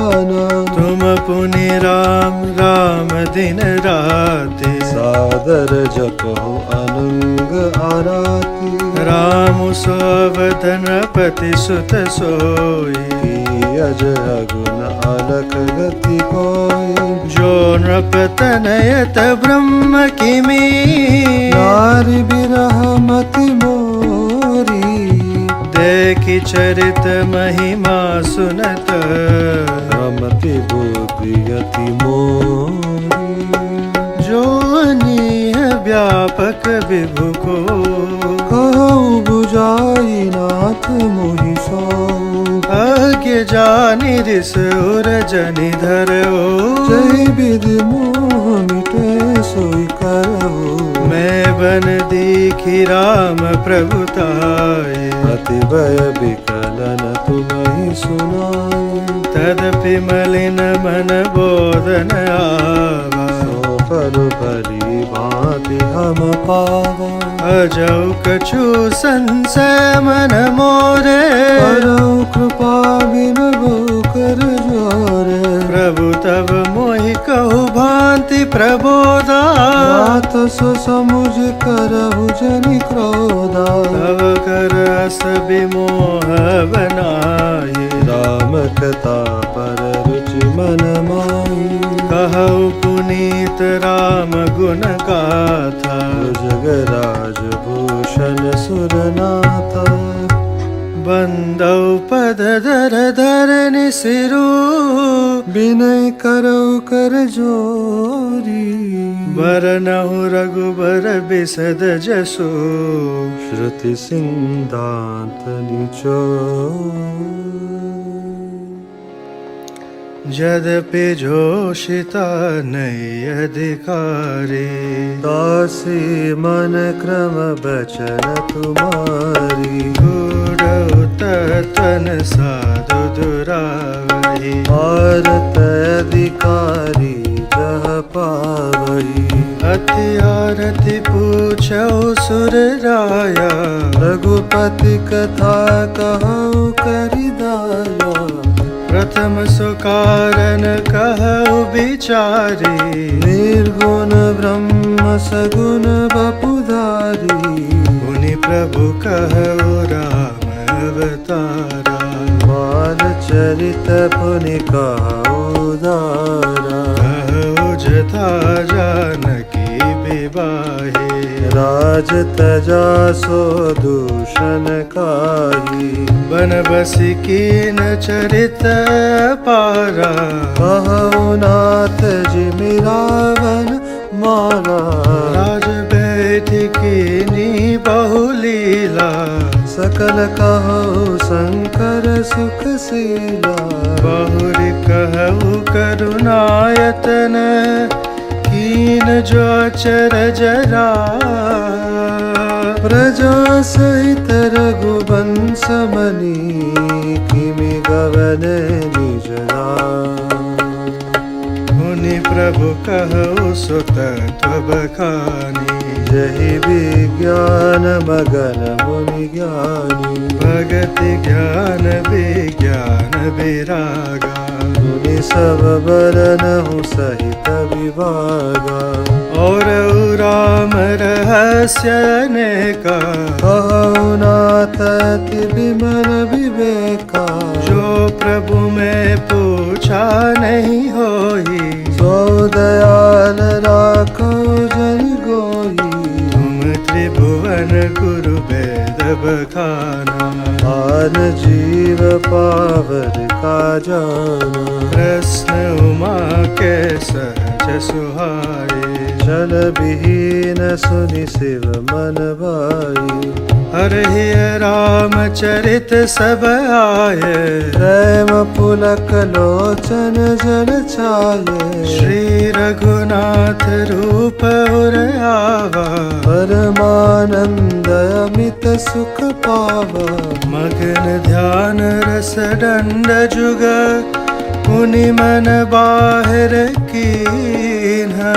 जाना। तुम पुनि राम राम दिन राति, सादर जपो अनंग आराती। राम सुअवधन पति सुत सोई, अजय गुण अलख गति कोई। जो नृप तनयत ब्रह्म किमी, नारी बिरह मति मोरी। देखि चरित महिमा सुनत, रमति बुद्धि अति मोरी। जो अनीह व्यापक विभु को, कहु बुझाई नाथ मोहि सो। आज्ञ जानि रिस उर जनि धरो, जय विधि मोह मिटे सोई करहु। मैं बन दीखि राम प्रभुताय, अति भय विकलन तुम्हि सुनाई। तदपि मलिन मन बोधन आवा, सो फल भली भांति हम पावा। अजौ कछु संशय मन मोरे, करौ कृपा बिन बहु कर जोरे। प्रभु तब मोहि कहु भांति प्रबोधा, बात सो समुझ करहु जनि क्रोधा। तव कर अस विमोह बनाई, राम कथा पर रुचि मन माही। कहु पुनीत राम गुण गाथा, जगराज भूषण सुरनाथा। बंदौ पद दर धरनि सिरु, विनय करौ कर जोरी। बरनहु रघुबर बिसद जसु, श्रुति सिंधांत निचोर। यद्यपि जोषिता नई अधिकारी, दासी मन क्रम बचन तुम्हारी। गूढ़ तन साधु दुरावही, भारत अधिकारी जह पावही। अति आरति पूछौ सुर राया, रघुपति कथा कहु करि दाया। प्रथम सुकारण कहु विचारी, निर्गुण ब्रह्म सगुण बपुधारी। मुनि प्रभु कहु राम अवतारा, बाल चरित पुनि कहु दारा। कहु जथा जानकी विवाहे, राज तजा सो दूषण काही। बन बसि कीन चरित पारा, कहु नाथ जिमि रावण मारा। राज बैठ कीनी बहु लीला, सकल कहु शंकर सुख शीला। बहुरि कहु करुणायतन, कीन जो अचरज राय। प्रजा सहित रघुवंश मनी, किमि गवन निज नाम। मुनि प्रभु कहु सुत बखानी, जहि विज्ञान मगन मुनि ज्ञानी। भगति ज्ञान विज्ञान विरागा, मुनि सब बरनहु सहित विभागा। और राम रहस्य अनेका, कहु नाथ अति विमल विवेका। जो प्रभु में पूछा नहीं होई, सो दयाल राखो जन गोई। तुम त्रिभुवन गुरु वेद बखाना, आन जीव पावर का जाना। प्रश्न उमा के सहज सुहाए, चल विहीन सुनि शिव मन भाई। हरहि रामचरित सब आये, प्रेम पुलक लोचन जल छाये। श्री रघुनाथ रूप उर आवा, परमानंद अमित सुख पावा। मगन ध्यान रस दंड जुग, मुनि मन बाहिर कीन्हा।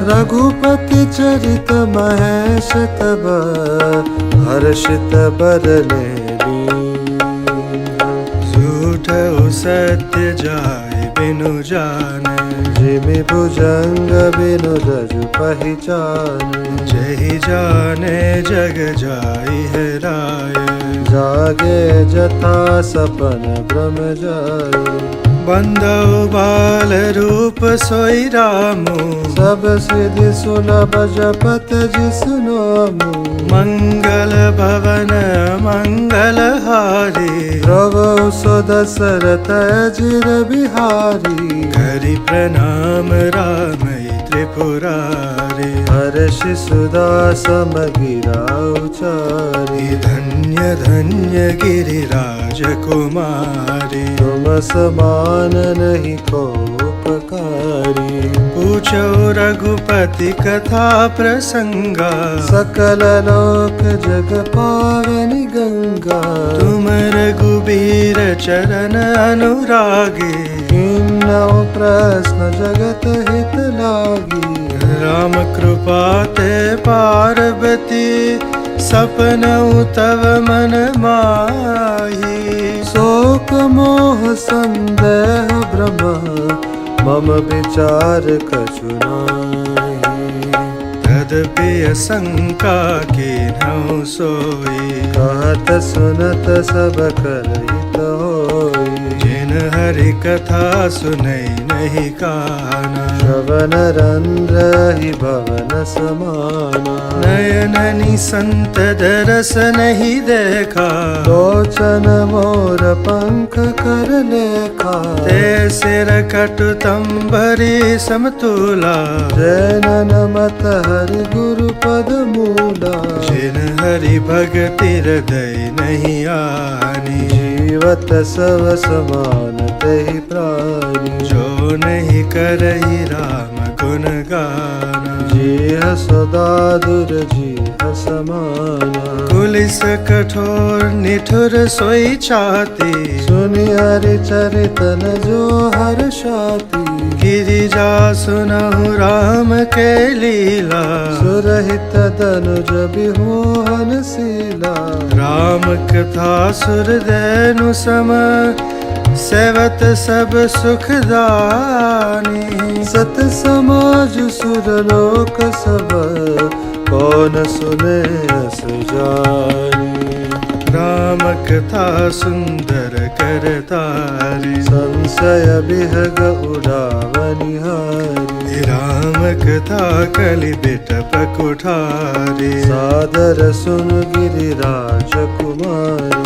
रघुपति चरित महेश तब, हर्षित बरने लीन्हा। झूठ सत्य जाय बिनु जाने, जिमि भुजंग बिनु रजु पहिचान। जहि जाने जग जाई है राय, जागे जथा सपन भ्रम जाय। बंदौ बाल रूप सोई रामु, सब सिद्धि सुलभ जपत जिसु नामु। मंगल भवन मंगल हारी, प्रभु सो दशरथ अजिर बिहारी। करि प्रणाम राम त्रिपुरारी, हर्षि सुधा समगिरा उचारी। धन्य धन्य गिरिराज कुमारी, तुम समान नहीं को उपकारी। पूछो रघुपति कथा प्रसंगा, सकल लोक जग पावनी गंगा। तुम रघुबीर चरण अनुरागी, किन्नौ प्रश्न जगत हित लागी। राम कृपा ते पार्वती, सपनौ तव मन माही। शोक मोह संदेह भ्रम मम विचार कछु नाहि। तदपि शंका कीन्हु सोई, कहत सुनत सब कर हित होई। जिन हरि कथा सुनै नहीं काना, श्रवण रंद्र ही भवन समाना। नयन निसंत दरस नहीं देखा, लोचन मोर पंख कर लेखा। ते सिर कटुतंबरी समतुला, जैनन मत हरि गुरु पद मूला। जिन हरि भगति हृदय नहीं आनी, जीवत सब समान तहि प्राणी। जो नहीं करही राम गुण गाना। जीह सदा दुर जीह समाना। कुलिस कठोर निठुर सोई छाती, सुनि हरि चरितन जो हर्षाति। गिरिजा सुनहु राम के लीला, सुरहित धनुज बिहोहन शीला। राम कथा सुर देनु सम, सेवत सब सुखदानी। सत समाज सुर लोक सब, कौन सुने अस जानी। राम कथा सुंदर करतारी, संशय बिहग उड़ावनिहारी। राम कथा कलि बिटप कुठारी, सादर सुन गिरिराज कुमारी।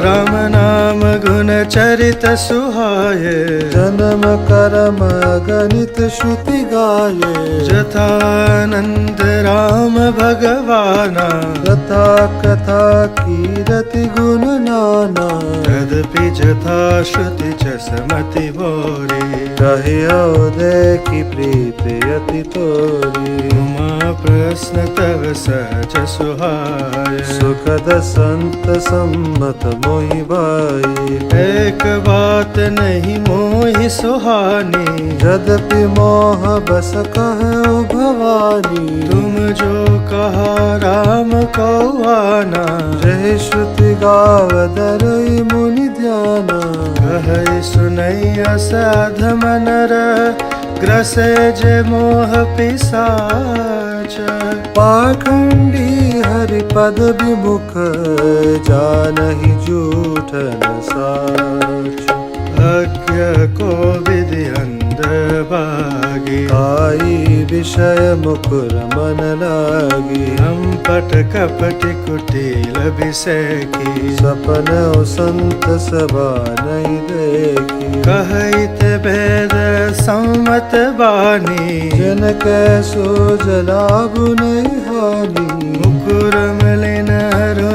राम नाम गुण चरित सुहाये, जन्म कर्म गणित श्रुति गाये। जथानंद राम भगवाना, कथा कथा कीरति गुण नाना। तदपि जथा श्रुति जसमति भोरी। कहियो देखि प्रीति अति तोरी। उमा प्रश्न तव सहज सुहाय, सुखद संत सम्मत मोहि भाई। एक बात नहीं मोहि सुहानी, यद्यपि मोह बस कहु भवानी। तुम जो कहा राम को आना, जय श्रुति गावदरई मुनि ध्याना। कहि सुनैया साधम नर, ग्रसे जे मोह पिशाच। पाखंडी हरि पद विमुख, जानहि झूठ न साच। अज्ञ को विधि अंध भागी, आई विषय मुकुर मन लागी। हम पट कपट कुटिल विषयकी, सपन संत सभा नहीं देखी। कहित भेद सम्मत बानी, जिनके सोज लाभ नहीं हानि। मुकुर मिलिन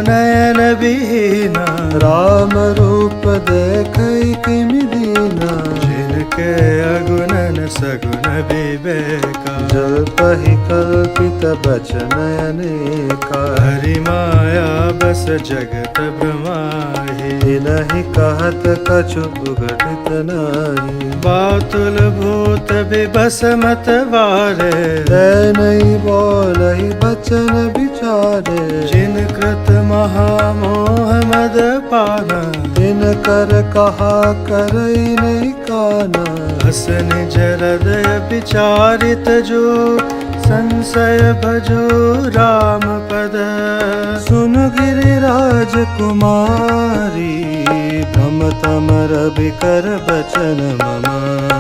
नयन विहीना, राम रूप देखै किमि दीना। जिनके अगुणन सगुण विवेका, जल्पहि कल्पित बचन अनेका। हरि माया बस जगत भ्रमाहि, तिनहि कहत कछु उघटित नाही। बातुल भूत विबस मत वारे, नहीं बोलहि बचन विचारे। जिन कृत महामोह मद पाना, तिन कर कहा करई नहीं काना। हस निज हृदय विचारित जो संशय भजो राम पद। सुन गिरिराज कुमारी भ्रम तम रवि कर बचन मम।